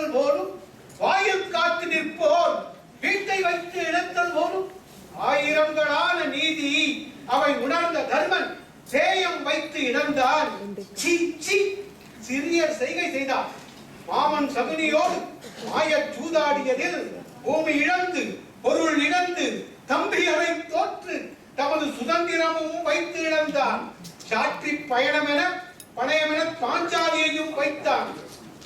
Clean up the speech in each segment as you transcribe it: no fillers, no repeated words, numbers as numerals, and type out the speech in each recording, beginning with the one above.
இழத்தல் போலும் வாயில் காத்து நிற்போர் வீட்டை வைத்து இழத்தல் போலும் ஆயிரங்களான நீதி அவை உணர்ந்த தர்மன் சேயம் வைத்து இழந்தான். சிறிய செய்கை செய்தான். மாமன் சகுனியோடு மாயச் சூதாடியதில் பூமி இழந்து பொருள் இழந்து தம்பியரை தோற்று தமது சுதந்திரமும் வைத்து இழந்தான். சாற்றி பயணமென பணையமென பாஞ்சாலியையும் வைத்தான்.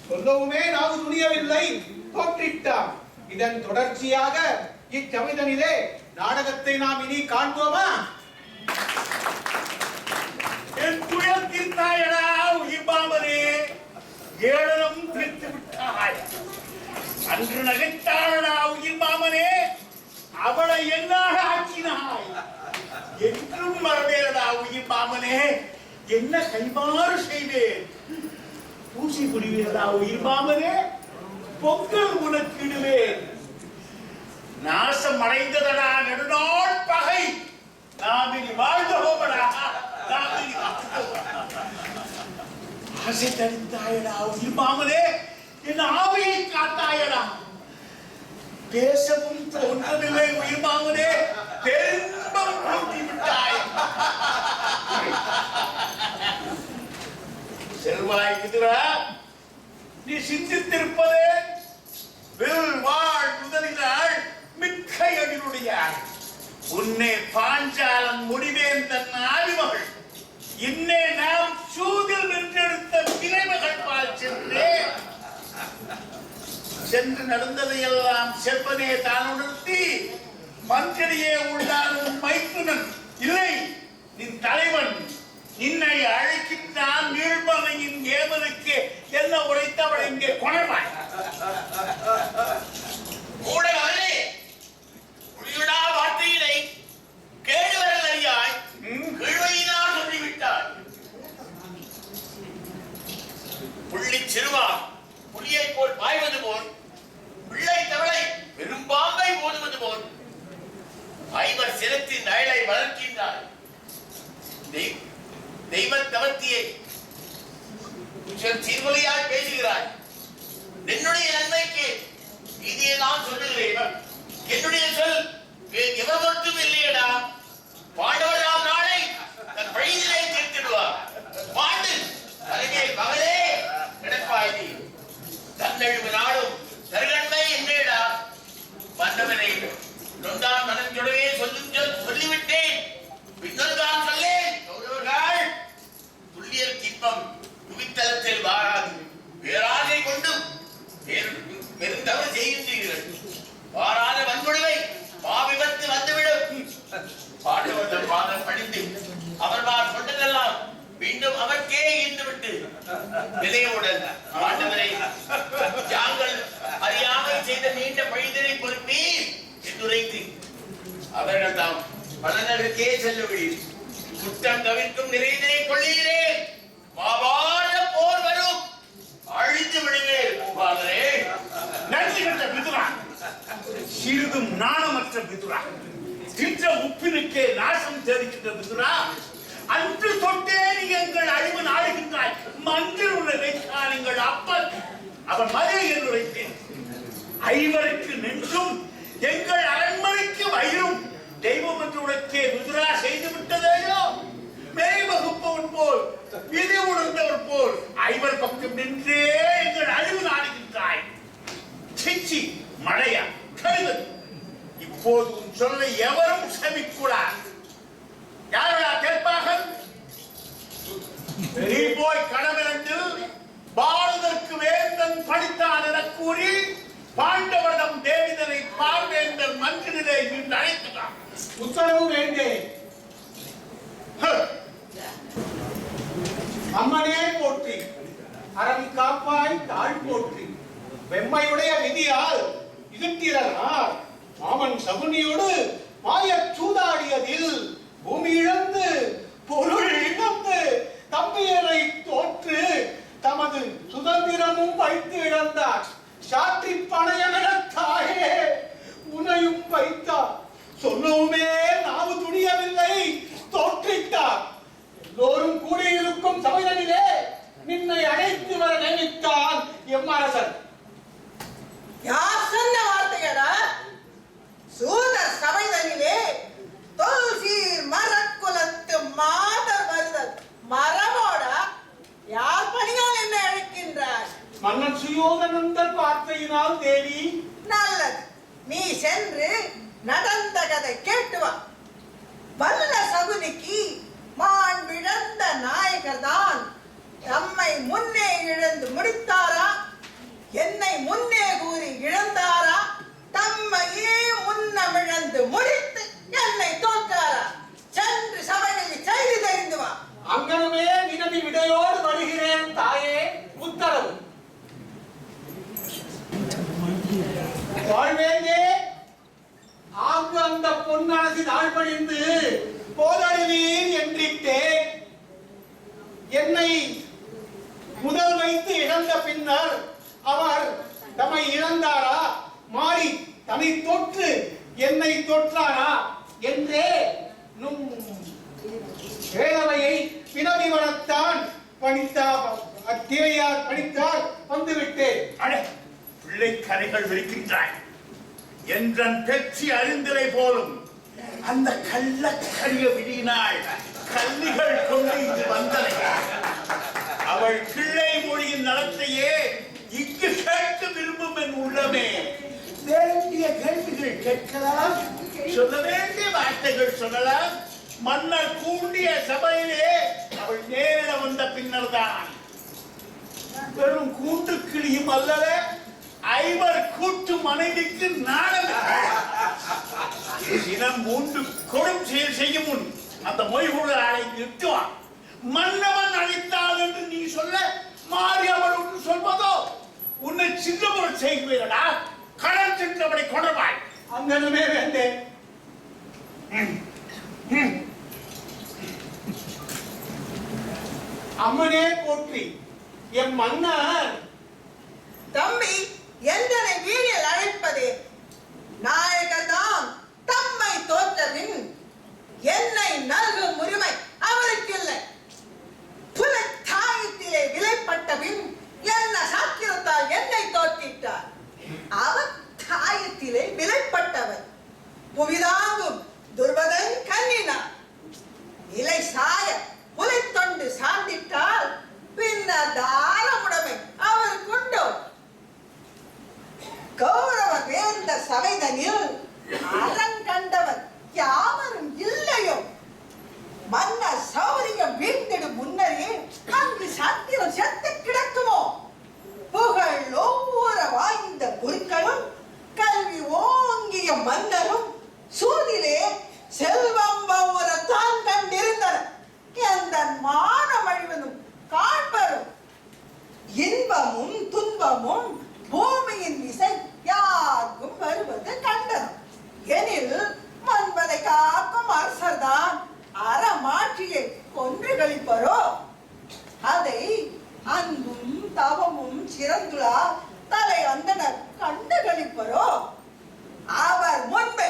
சொல்லவுமே நாவு துணியவில்லை, தோற்றிட்டான். இதன் தொடர்ச்சியாக இச்சமயத்திலே நாடகத்தை நாம் இனி காண்போமா? என் துயர் தீர்த்தாயடா உயிர்பாமனே, ஏழனம் தீர்த்து விட்டாய். அன்று நகைத்தாளடா உயிர்பாமனே, அவளை என்னாக ஆக்கினாய். என்றும் மறவேடா உயிர்பாமனே, என்ன கைமாறு செய்வேன். பூசி புரிவீரடா உயிர்பாமனே, பொங்கல் உனக்கு இடுவேன். நாசம் அடைந்ததடா நெடுநாள் பகை, நாம் இனி வாழ்ந்தோமடா. ஆசை தடுத்தாயடா உயிர்பாமனே, என் ஆவியை காத்தாயடா. பேசவும் தோன்றவில்லை உயிர்பாமனே, பெரும்பம் கூட்டி விட்டாய். செல்வாய் விதுரா, நீ சிந்தித்திருப்பது வில் வாழ் முதலினாள் மிக்க எதிருடைய உன்னை பாஞ்சாலம் முடிவேன் தன் ஆதிமகள் இன்னே நாம் சூதில் வென்றெடுத்த விளைவுகள் பால் சென்று நடந்ததையெல்லாம் செல்வனே தான் உணர்த்தி மஞ்சளியே உள்ளாரும் மைத்துனன் இல்லை நின் தலைவன் நின்னை அழைக்கின்றான். நீழ்மலையின் ஏவனுக்கு என்ன உரைத்தவள் இங்கே கொணர்வாய். புலியுடா வார்த்தையினை கேடுவரல் அறியாய் கிழ்வையினால் சொல்லிவிட்டாய். புள்ளி சிறுவா புலியை போல் பாய்வது போல் பிள்ளை தவளை பெரும்பாம்பை ஓடுவது போல் ஐவர் சிரத்தின் அயலை வளர்க்கின்றாய். தெய்வ தவத்தியை சீர்கொலையாய் பேசுகிறாய். என்னுடைய நன்மைக்கு இதையே நான் சொல்லுகிறேன். என்னுடைய சொல் எவருக்கும் இல்லையடா. பாண்டவராம் நாளை தன் பழியினை தீர்த்திடுவார். பாண்டு அருகே மகளே கிடப்பாய் நீ. தன்னழிவு நாடும் தருகண்மை என்னடா. மன்னவனை நொந்தான் மனஞ்சொடவே சொல்லிவிட்டேன். பின்னொருதான் சொல்லேன். கௌரவர்கள் துல்லியர் கிப்பம் குவித்தலத்தில் வாராது. வேறாதை கொண்டு பெருந்தவறு செய்கின்றீர்கள். வாராத வன்கொடுமை மாவிபத்து வந்துவிடும். பாண்டவர்கள் பாதம் படித்து அவர்பார் கொண்டதெல்லாம் மீண்டும் அவர்க்கே ஈர்ந்துவிட்டு விதையுடன் பாண்டவரை யாங்கள் அறியாமல் செய்த நீண்ட பழிதனை பொறுப்பீர் என்றுரைத்து அவர்கள் தாம் பலனருக்கே செல்லுவீர். குற்றம் தவிர்க்கும் நிறைந்தனை கொள்ளீரேன். மாவாழ போர் வரும் அழித்து விடுவேன். நன்றி கட்ட விதுரா, சிறிதும் நாணமற்ற விதுரா, தின்ற உப்பினுக்கே நாசம் தெரிகின்ற விதுரா, அன்று தொட்டே எங்கள் அழிவு நாடுகின்றாய். மந்திர வைத்தான் எங்கள் அப்பன் அவன் மதுரை என்று வைத்தேன். ஐவருக்கு நெஞ்சும் எங்கள் அரண்மனைக்கு வயிறும் தெய்வம் என்று உனக்கே விதுரா செய்து விட்டதேயோ. மேய் வகுப்பவன் போல் விதி உணர்ந்தவர் போல் ஐவர் பக்கம் நின்றே எங்கள் அழிவு நாடுகின்றாய். சிச்சி மழையா கழுவது. இப்போது உன் சொல்லை எவரும் சமிக்கூடாது. யாரா கேட்பாக? நீ போய் கடவிரண்டில் பாரதற்கு வேந்தன் படித்தான் என கூறி பாண்டவரிடம் தேவிதனை பார்வேந்தர் மன்றிலே நின்று அழைத்துட்டான். உத்தரவு வேண்டேன். அம்மனே போற்றி, அறம் காப்பாய் தாழ் போற்றி. வெம்மையுடைய விதியால் இருட்டிரனார் மாமன் சகுனியோடு மாயச் சூதாடியதில் பூமி இழந்து பொருள் இழந்து தம்பியரை தோற்று தமது சுதந்திரமும் வைத்து இழந்தார். சாற்றி பணையமென தாயே உனையும் வைத்தார். சொல்லவுமே நாவு துணியவில்லை, தோற்றிட்டார். எல்லோரும் கூடியிருக்கும் சபையிலே நின்னை அழைத்து வர நினைத்தான் எம்மரசன். மோகனந்தன் வார்த்தையினால் தேவி. நல்லது, நீ சென்று நடந்த கதை கேட்டு வா. வல்ல சகுனிக்கு மாண்பிழந்த நாயகர் தான் தம்மை முன்னே இழந்து முடித்தாரா, என்னை முன்னே கூறி இழந்தாரா, தம்மையே முன்னமிழந்து முடித்து என்னை தோற்றாரா? சென்று சபையில் செய்தி தெரிந்து வா. அங்கனமே வினவி விடையோடு வருகிறேன் தாயே. உத்தரவு. வாழ்வேந்தே, ஆங்கு அந்த பொன்னரசி தாழ்பணிந்து போதழுவீர் என்றிட்டேன். என்னை முதல் வைத்து இழந்த பின்னர் அவர் தம்மை இழந்தாரா, மாறி தம்மை தொற்று என்னை தொற்றாரா என்றே நும் வேதவையை வினவிவனத்தான் பணித்தார் பணித்தார் வந்துவிட்டேன். அடே, பிள்ளை கரைகள் விழிக்கின்றாய் என்றன் பெற்றி அறிந்தலை போலும் அந்த கள்ளக்கரிய விடியினாள் கல்லிகள் கொண்டு இங்கு வந்தனை. அவள் கிள்ளை மொழியின் நலத்தையே இங்கு கேட்க விரும்பும் என் உள்ளமே. வேண்டிய கேள்விகள் கேட்கலாம், சொல்ல வேண்டிய வார்த்தைகள் சொல்லலாம். மன்னர் கூண்டிய சபையிலே அவள் நேரிட வந்த பின்னர் தான் வெறும் கூட்டு கிளியும் அல்லல, ஐவர் கூட்டு மனைவிக்கு நாடகம். தினம் 3 கொடும் செயல் செய்யும் முன் அந்த மொய்குழல் ஆளை நிறுத்துவான். மன்னவன் அழைத்தாள் என்று நீ சொல்ல மாறி அவள் ஒன்று சொல்வதோ? உன்னை சின்னமுறை செய்கிறா, கடன் சென்றவனை கொடவாய். அங்கனமே வேண்டேன். அம்மனே போற்றி. என் மன்னர் தம்பி எந்தனை வீடில் அழைப்பதே? நாயகர் தான் தம்மை தோற்றபின் என்னை நல்கும் உரிமை அவருக்கு இல்லை. புலத்தாயத்திலே விலைப்பட்ட பின் என்ன சாத்திரத்தால் என்னை தோற்றிட்டார். அவர் தாயத்திலே விலைப்பட்டவர். புவிதாங்கும் துர்பதன் கண்ணினார். இலை சாய புலை தொண்டு சார்ந்திட்டால் பின்னர் தாரமுடைமை அவருக்கு உண்டோ? கௌரவ வேந்த சபைதனில் அறங்கண்டவர் யாவரும் இல்லையோ? மன்னர் சௌரியம் வீழ்ந்திடும் முன்னரே அங்கு சத்தியம் செத்து கிடக்குமோ? புகழ் ஒவ்வொரு வாய்ந்த குருக்களும் கல்வி ஓங்கிய மன்னரும் சூதிலே செல்வம் ஒவ்வொருத்தான் கண்டிருந்தனர். எந்த மானம் அழிவதும் காண்பரும். இன்பமும் துன்பமும் பூமியின் விசை யாருக்கும் வருவது கண்டனம். எனில் மண்பதை காக்கும் அரசர்தான் அறமாற்றியை கொன்று கழிப்பரோ? அதை அன்பும் தவமும் சிறந்துளா தலை அந்தனர் கண்டு கழிப்பரோ? அவர் முன்பே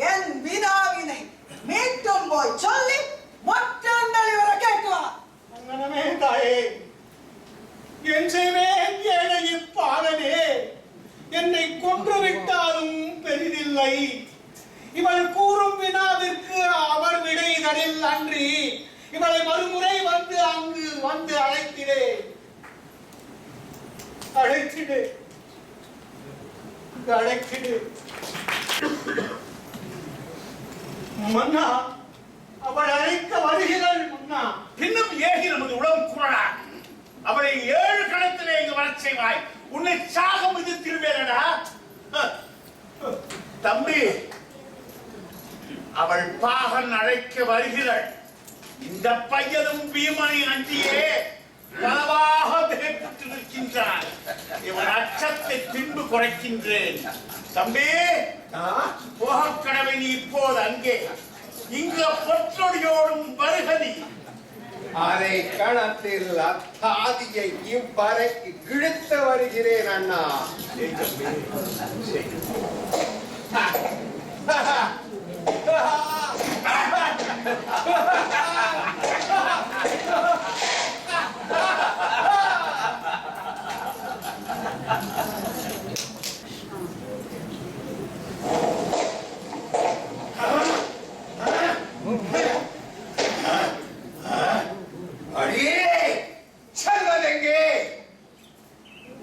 என் வினாவினை மீட்டும் போய் சொல்லி மொற்றண்டலை வர கேட்குவார். அங்கனமே தாயே, என் செய்வேன் ஏழை இப்பாலனே. என்னை கொன்று விட்டாலும் பெரிதில்லை. இவள் கூறும் வினாவிற்கு அவர் விடை தரில் அன்றி இவளை மறுமுறை அங்கு வந்து அழைத்திடு. மன்னா, அவள் அழைக்க வருகிறாள் மன்னா. இன்னும் ஏகி நமது உளவு குரலா? அவளை 7 கணத்திலே இங்கு வரச் செய்வாய். உன்னை சாகம் விதித்திருவேனடா. தம்பி, அவள் பாகன் அழைக்க வருகிறாள். இந்த பையனும் பீமனை அஞ்சியே பலவாக திகைத்து நிற்கின்றான். இவன் அச்சத்தை பின்பு குறைக்கின்றேன். தம்பி, போகக்கடவை நீ இப்போது அங்கே. இங்கு பொற்றொடியோடும் வருகதி. அரை கணத்தில் அத்தாதியை இவ்வரைக்கு இழுத்து வருகிறேன் அண்ணா.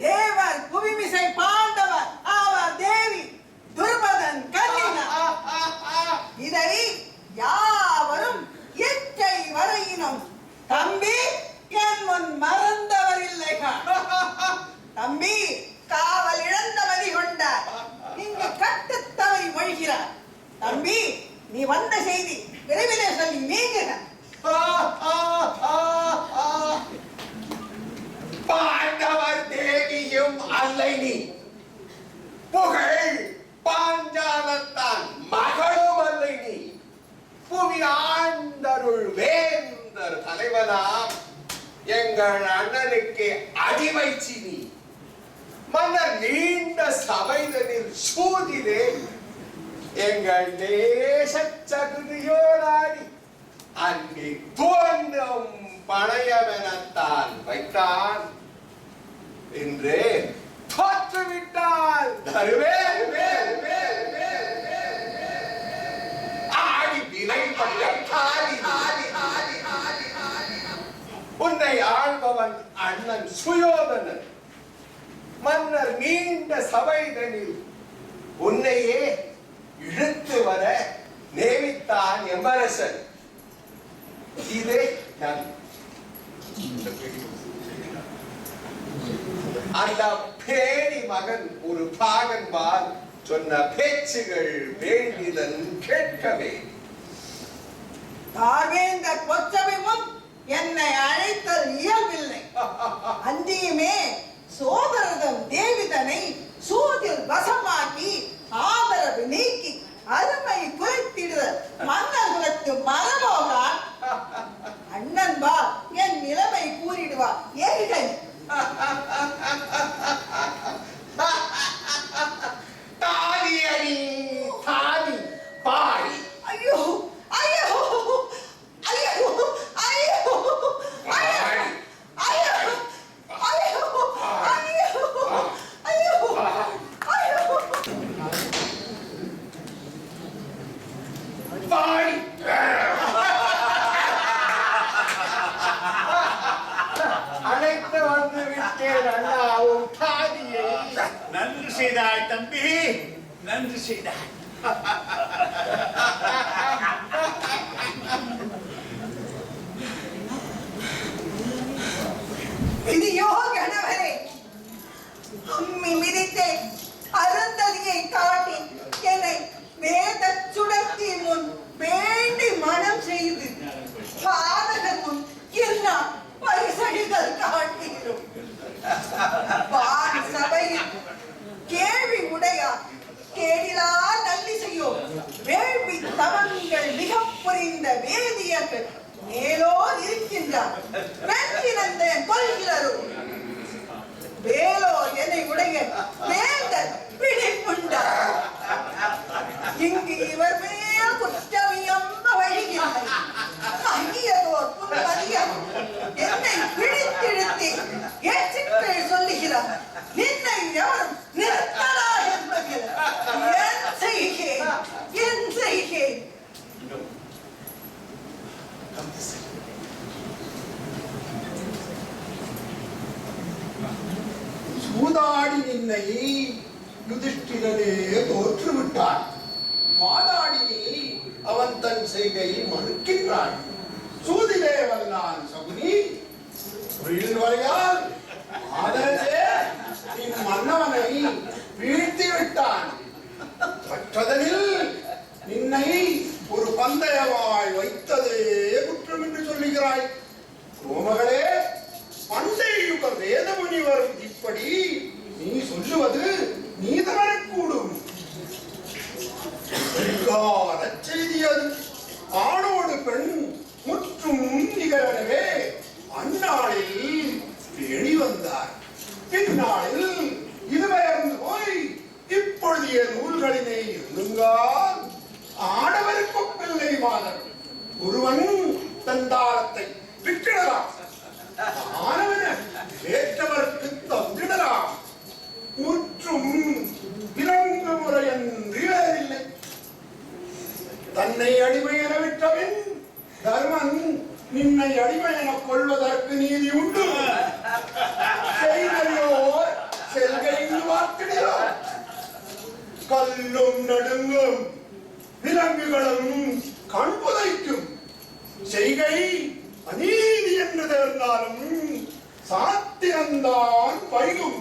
தேவர் புகழ் பாஞ்சாலத்தான் மகளும் அல்லை நீ. புவி ஆண்டருள் வேந்தர் தலைவனாம் எங்கள் அண்ணனுக்கு அடிமைச்சி நீ. மன்னர் நீண்ட சபைதனில் சூதிலே எங்கள் தேச சகுதியோடாடி அங்கே தோன்றும் பணையமெனத்தான் வைத்தான் என்று தோற்றுவிட்டால் ஆடி வினைப்பட்ட உன்னை ஆள்பவன் அண்ணன் சுயோதனன். மன்னர் நீண்ட சபைதனில் உன்னையே இழுத்து வர நேமித்தான் எம்பரசன். இதே அந்த பேணி மகன் ஒரு பாகன்பால் சொன்ன பேச்சுகள் வேண்டிதன் கேட்கவே. தாவேந்தர் பொச்சவிமும் என்னை அழைத்தல் இயல்பில்லை. அந்தியுமே சோதரதம் தேவிதனை சூதில் வசமாக்கி ஆதரவு நீக்கி அருமை குறைத்திடுதல் மன்னர் குலத்து மரபோகான். அண்ணன் பா என் நிலைமை கூறிடுவார் ஏகை. தாலி அடி தாலி பாடி. ஐயோ ஐயோ ஐயோ ஐயோ ஐயோ ஐயோ ஐயோ ஐயோ ஐயோ பாடி. அழைத்து வந்து விட்டேன் அண்ணாவும் தாலியை. நன்று செய்தாய் தம்பி, நன்று செய்தாய். விதியோ கணவரே, அம்மி மிதித்தே அருந்ததியை காட்டி என்னை வேத சுடத்தி முன் வேண்டி மனம் செய்து பாதகர் முன் என்ன பரிசடிகள் காட்டிடும். வான் சபையில் கேள்வி உடையார் கேடிலா நல்லிசையோ வேள்வி தவங்கள் மிக புரிந்த வேதியர்கள் மேலோர் இருக்கின்றார். வெற்றினந்த கொள்கிறோ வேலோர் என்னை உடைய வேந்தர் பிடிப்புண்டார். இங்கு இவர் மேல் குற்றமியம்ப வழியில்லை. ஐயரோர் புன்மதியம் என்னை பிடித்திழுத்தி ஏற்றிக்கள் சொல்லுகிறார். நின்னை எவரும் நிறுத்தலா என்பதில் என் செய்கேன் என் செய்கேன். சூதாடி நின்னை யுதிஷ்டிரனே தோற்றுவிட்டான். வாதாடினே அவன் தன் செய்கையை மறுக்கின்றான். சூதிலே வல்லான் சகுனி வரையால் ஆதரவே நின் மன்னவனை வீழ்த்தி விட்டான். மற்றதனில் நின்னை ஒரு பந்தயமாய் வைத்ததே குற்றம் என்று சொல்லுகிறாய். கோமகளே, பண்டைய யுக வேத முனிவர் இப்படி நீ சொல்லுவது நீதவரக்கூடும். செய்தி அது. ஆணோடு பெண் முற்றும் நிகழவே அந்நாளில் வெளிவந்தார். பின்னாளில் இதுவயர்ந்து போய் இப்பொழுதைய நூல்களினை இருந்துங்கால் ஆடவருக்கு பிள்ளை மாதர் ஒருவன் தன் தாரத்தை விட்டிடலாம். ஆனவன வேற்றவர்க்கு தந்திடலாம். முற்றும் விலங்கு முறையன்றி வேறில்லை. தன்னை அடிமை என விட்டபின் தர்மன் நின்னை அடிமை என கொள்வதற்கு நீதி உண்டு. செய்கையோர் செல்கையில் வார்த்திடியோ. கல்லும் நடுங்கும் விலங்குகளும் கண்புதைக்கும். செய்கை அநீதி என்று தெரிந்தாலும் சாத்திரந்தான் வைகும்.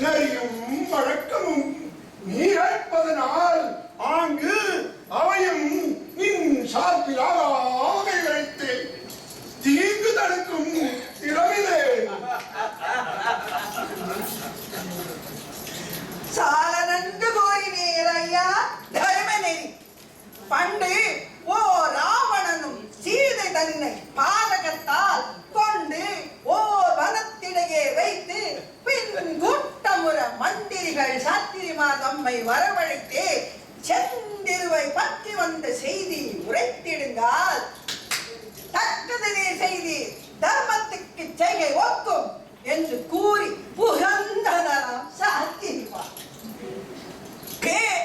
நெறியும் வழக்கமும் நீரைப்பதனால் ஆங்கு அவையும் நின் சார்பிலாக வைத்து தீங்கு தடுக்கும் திறமிலே. சால நன்று பண்டு ஓ ராவணனும் சீதை தன்னை பாதகத்தால் கொண்டு ஓர் வனத்திடையே வைத்து பின் கூட்டமுற மந்திரிகள் சாத்திரிமார் தம்மை வரவழைத்தே செந்திருவை பற்றி வந்த செய்தி உரைத்திடுங்கள். தக்கதனே செய்தி தர்மத்துக்கு செய்கை ஒக்கும் என்று கூறி புகழ்ந்தனராம் சாத்திரிமார்.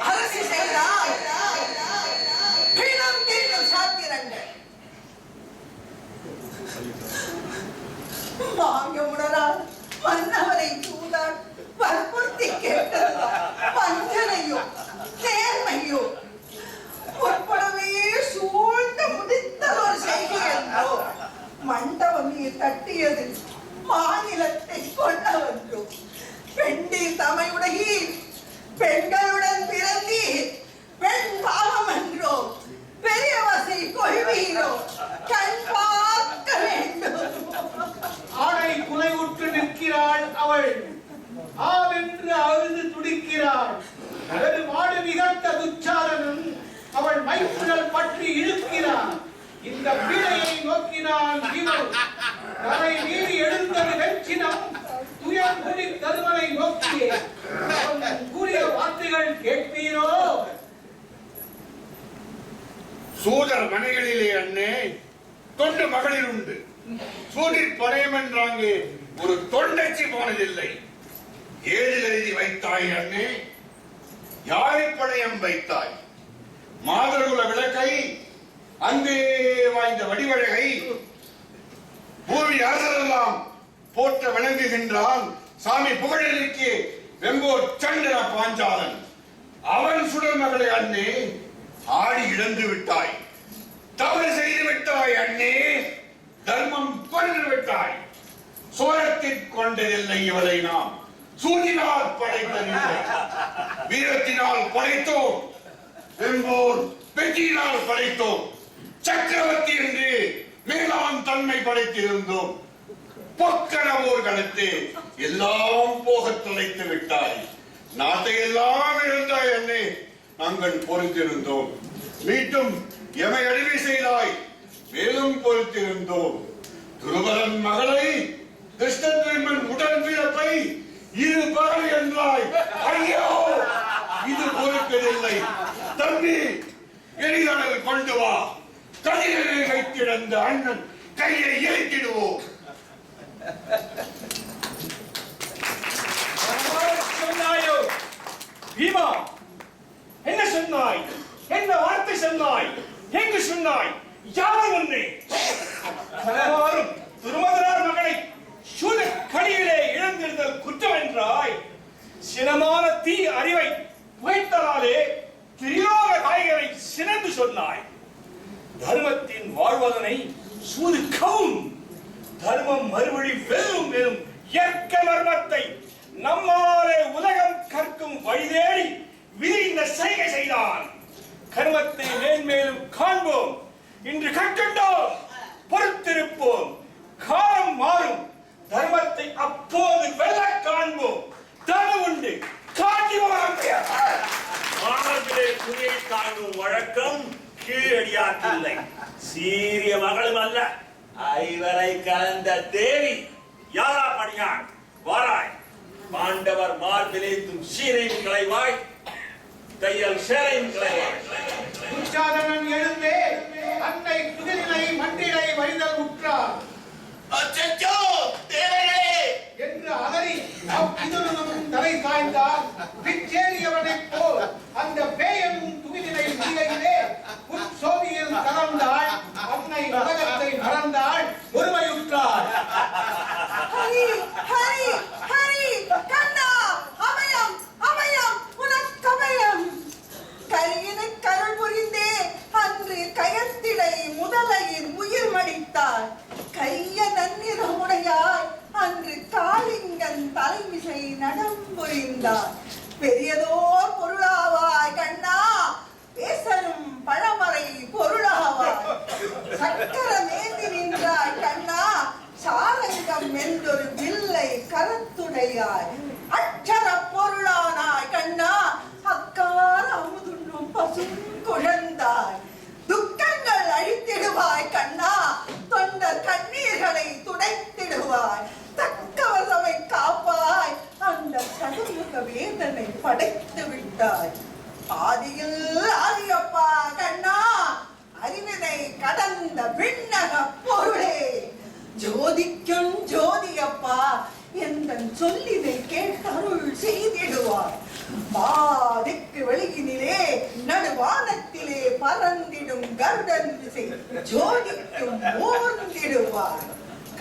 அரசு செய்தால் பிணம் தீண்டும் சாத்திரங்கள் வாங்கமுடரால் மன்னவரை தூதால் வற்புறுத்தி கேட்டது வஞ்சனையோ நேர்மையோ உட்படவே சூழ்ந்து முடித்த ஒரு செய்கை என்றோ மண்டபம் நீர் தட்டியது மாநிலத்தை கொண்டவன்றோ பெண்டில் தமையுடையீர் பெண்களுடன் பிறந்தீர் பெண் பாவம் என்றோ பெரியவசை கொள்வீரோ கண் பார்க்க வேண்டும். ஆடை குலைவுற்று நிற்கிறாள் அவள், ஆவென்று அழுது துடிக்கிறாள். நகரு மாடு நிகழ்த்த துச்சாதனன் அவள் மைப்புகள் பற்றி இழுக்கிறான். இந்த பீடையை நோக்கினான் இவன், தலை மீறி எழுந்தது வெற்றினம் துயர்குடி தருமனை நோக்கியே. அவன் கூறிய வார்த்தைகள் கேட்பீரோ? சூதர் மனைகளிலே அண்ணே தொண்டு மகளிர் உண்டு. சூதில் பணையம் என்றாங்கே ஒரு தொண்டைச்சி போனதில்லை. ஏழில் எழுதி வைத்தாய் அண்ணே, யாரை பணையம் வைத்தாய்? மாதர்குல விளக்கை அங்கே வாய்ந்த வடிவழகை பூமி அரசரெல்லாம் போற்ற வணங்குகின்றான் சாமி புகழருக்கு வெம்போர் சந்திர பாஞ்சாலன். அவன் சுடர் மகளை அண்ணே ஆடி இழந்து விட்டாய், தவறு செய்து விட்டாய் அண்ணே, தர்மம் கொண்டு விட்டாய். சோரத்தில் கொண்டதில்லை இவளை நாம் சூதினால் படைத்ததில்லை, வீரத்தினால் படைத்தோம், வெம்போர் வெற்றியினால் படைத்தோம், சக்கரவர்த்தி என்று மேலான் தன்மை படைத்திருந்தோம். பொக்கனவோர் களத்து எல்லாம் போக தொலைத்து விட்டாய், நாட்டை எல்லாம் இழந்தாய் அண்ணே, நாங்கள் பொறுத்திருந்தோம். மீண்டும் எமை அடிமை செய்தாய், மேலும் பொறுத்திருந்தோம். துருபதன் மகளை கிருஷ்ணன் உடன் பிறப்பை இரு பகல் என்றாய், ஐயோ இது பொறுப்பதில்லை. தம்பி எரிதடல் கொண்டு வா, கதிரை வைத்திருந்த அண்ணன் கையை இறைத்திடுவோம். சொன்னாயோ பீமா, என்ன சொன்னாய்? என்ன வார்த்தை சொன்னாய்? எங்கு சொன்னாய்? யாரும் ஒன்றே கலவாரும் துருமதனார் மகளை சூத கடியிலே இழந்திருந்தல் குற்றம் என்றாய். சினமான தீ அறிவை புகைத்தலாலே திரியோக காய்களை சினந்து சொன்னாய். தர்மத்தின் வாழ்வதனை சூது கவும், தர்மம் மறுவழி வெல்லும் எனும் இயற்க மர்மத்தை நம்மாலே உலகம் கற்கும் வழிதேடி விதி இந்த செய்கை செய்தான். கர்மத்தை மேன்மேலும் காண்போம், இன்று கற்கண்டோம், பொறுத்திருப்போம். காலம் மாறும், தர்மத்தை அப்போது வெல்ல காண்போம். தர்மம் உண்டு, காட்டி மாணவர்களே, குதிரை தாங்கும் வழக்கம் கீழடியாற்றில்லை. சீரிய மகளும் அல்ல, ஐவரை கலந்த தேவி. யாரா பணியான் வாராய், பாண்டவர் மார்பிலேத்தும் சீரையும் களைவாய், தையல் சேரையும் களைவாய். துச்சாதனன் எழுந்தே அன்னை துகிலை மண்டிடை வழிதல் உற்றார். அச்சச்சோ தேவர்களே என்று அதறி அவ்விதுரனும் தலை சாய்ந்தார். பிச்சேறியவனைப் போல் அந்த பேயனும் துகிலை முடிகையிலே உட்சோதியில் கலந்தாள். அன்னை உலகத்தை மறந்தாள், ஒருமையுற்றாள். ஹரி ஹரி ஹரி கண்ணா, அபயம் அபயம் உனக்கபயம். கரியினை கருள் புரிந்தே அன்று கயத்திடை முதலையின் உயிர் மடித்தாள். கைய நன்னிறமுடையாய் அன்று காளிங்கன் தலைமிசை நடம் புரிந்தார். பெரியதோர் பொருளாவாய் கண்ணா, பேசலும் பழமறை பொருளாவாய். சக்கர மேந்தி நின்றாய் கண்ணா, சாரங்கம் என்றொரு வில்லை கரத்துடையாய். அச்சர பொருளானாய் கண்ணா, அக்கார அமுதுண்ணும் பசும் குழந்தாய். விட்டாய். ஆதியில் ஆதியப்பா கண்ணா, அறிவினை கடந்த விண்ணக பொருளே, ஜோதிக்கும் ஜோதியப்பா, எந்தன் சொல்லினை கேட்டருள் செய்திடுவார். பாதிக்கு வெளியினிலே நடுவானத்திலே பறந்திடும் கருடன் திசை ஜோதிக்கும் ஓர்ந்திடுவார்.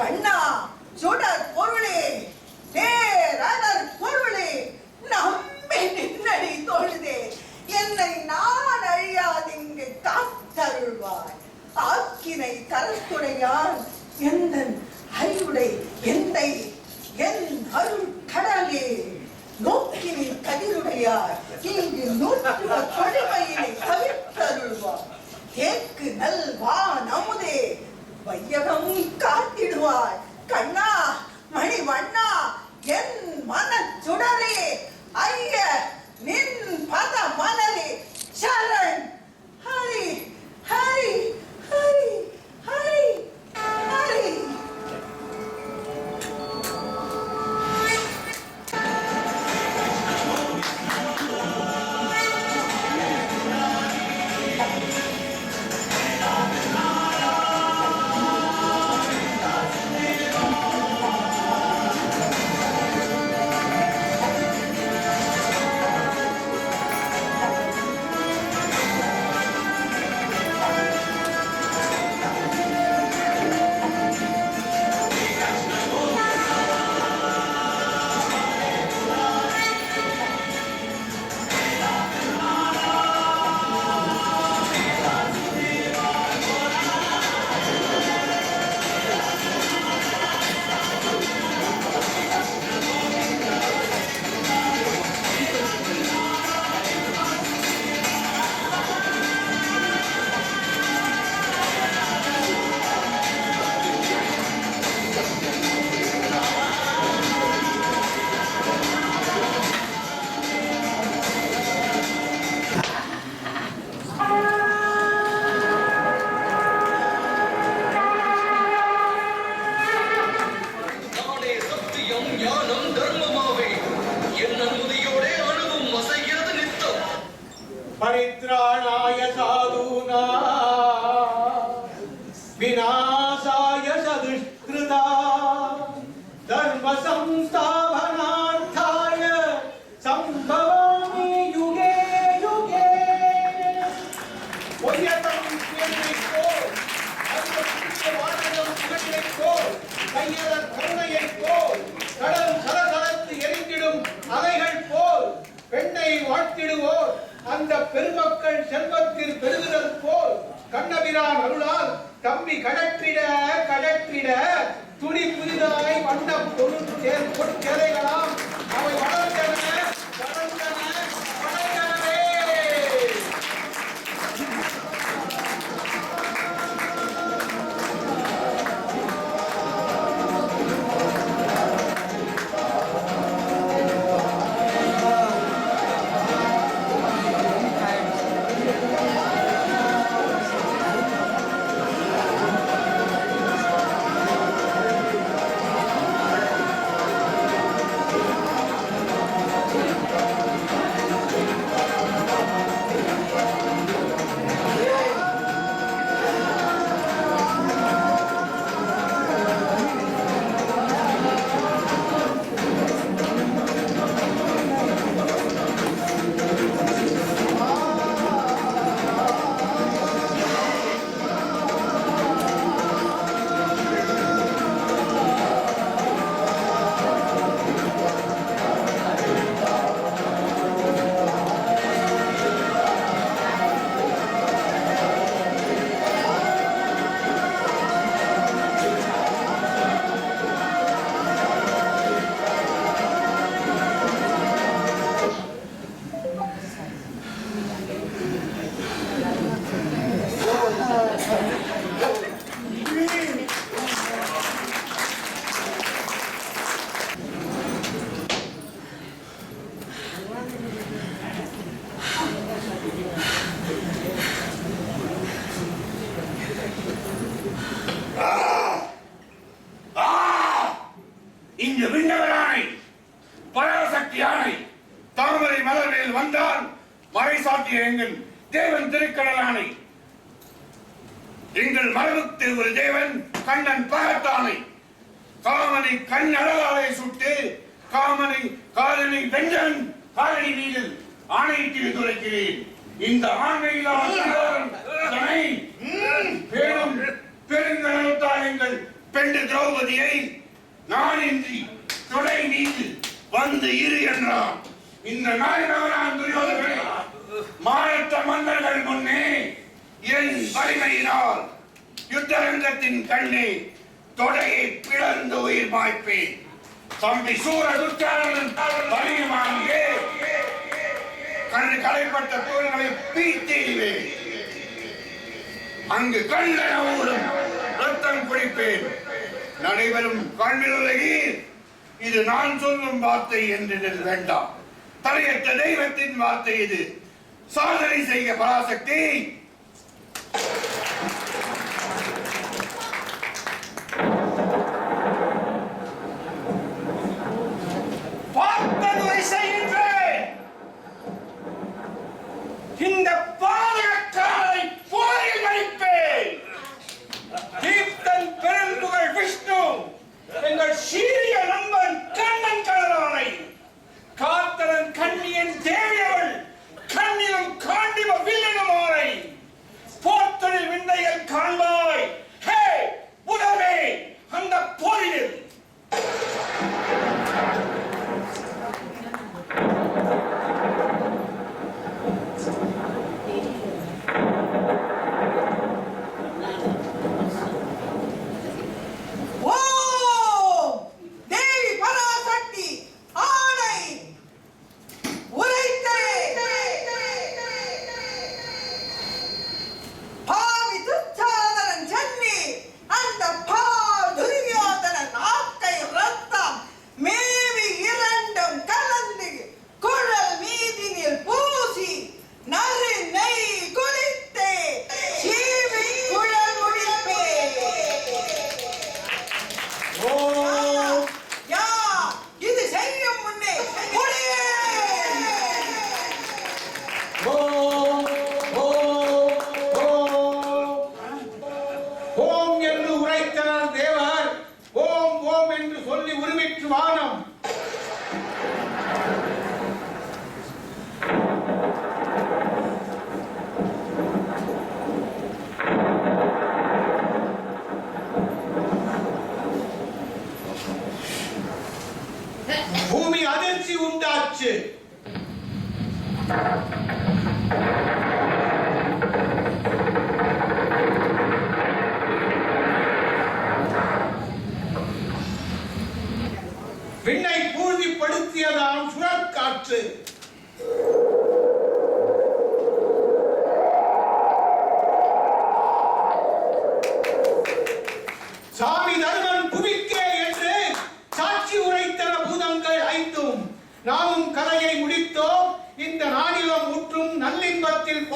கண்ணா, சுடர் பொருளே, நேரடர் பொருளே, நம்பி நின்னடி தொழுதே என்னை நான் அழியாதிங்கு காத்தருள்வாய். ஆக்கினை கரத்துடையான் எந்தன் அறிவுடை எந்தை என் அருள் கடலே, நோக்கினை கதிருடையார் இங்கு நூற்றுவ தொழுமையினை தவிர்த்தருள்வார். தேக்கு நல்வான் அமுதே, வையகம் காத்திடுவாய். கண்ணா, மணிவண்ணா, என் மனச் சுடரே, ஐய நின் பத மலரே, சரண். ஹரி ஹரி ஹரி ஹரி ஹரி. நானே சத்தியம் ஞானம் தர்மமாவே என் அனுமதியோடே அணுவும் அசைகிறது நித்தம். परित्राणाय साधूना विनाशाय सदुष्कृता धर्म संस्थापनार्थाय संभवामि युगे युगे. பொய்யத்தம் பேரினைப்போல், அன்புக்குரிய வாழ்விடம் புகழினைப்போல், கையலர் கருணையைப் போல், கடல் சலசலத்து எரிந்திடும் அலைகள் போல் பெண்ணை வாழ்த்திடுவோர் அந்த பெருமக்கள் செல்வத்தில் பெருகுதல் போல் கண்ணபிரான் அருளால் தம்பி கடற்றிட கடற்றிட துணி புதிதாய் வண்ண பொருட்கேலைகளாம் அவை வளர்ந்தன வளர்ந்தன வளர்ந்தனவே. வந்தான் மறைசாட்டிய எங்கள் தேவன் திருக்கடலானை, எங்கள் மரபுக்கு ஒரு தேவன் கண்ணன் பகத்தானை, காமனை கண்ணழகாலை சுட்டு காமனை காதலை வென்றன் காலடி மீதில் ஆணையிட்டு துரைக்கிறேன். இந்த ஆணையிலான பேரும் பெருங்கடத்தால் எங்கள் பெண்டு திரௌபதியை நான் இன்றி தொடை மீது வந்து இரு என்றான். இந்த நாயகனான் துரியோதனை மானத்த மன்னர்கள் முன்னே என் வலிமையினால் யுத்தரங்கத்தின் கண்ணே தொடையை பிளந்து உயிர் மாய்ப்பேன். தம்பி சூர துச்சாரன் வலியுமாங்கே கண்ணு களைப்பட்ட தோள்களை பீத்தெறிவேன். அங்கு கண்ணன ஊரும் ரத்தம் குடிப்பேன். நடைபெறும் கண்ணிலுலகில் இது நான் சொல்லும் வார்த்தை என்று வேண்டாம். தலையற்ற தெய்வத்தின் வார்த்தை இது. சாதனை செய்ய பராசக்தி. பார்த்ததுரை செய்கின்றேன். இந்த பாதகக்காரரை போரில் மடிப்பேன். தீப்தன் பெரும்புகழ் விஷ்ணு எங்கள் சீரிய நண்பன் கண்ணன் கடலானை, காத்தரன் கண்ணியன் தேவியவள் கண்ணிலும் காண்டிவ வில்லனுமானை போர்த்தொழில் விந்தைகள் காண்பாய். ஹே உடவே அந்த போரில் பூமி அதிர்ச்சி உண்டாச்சு. விண்ணை பூர்த்திப்படுத்தியதாம் சுழற்காற்று. சாமி தர்மன் புவிக்கே என்று சாட்சி உரைத்தன பூதங்கள் ஐந்தும். நாமும் கலையை முடித்தோம். இந்த நானிலம் ஊற்றும் நல்லின்பத்தில்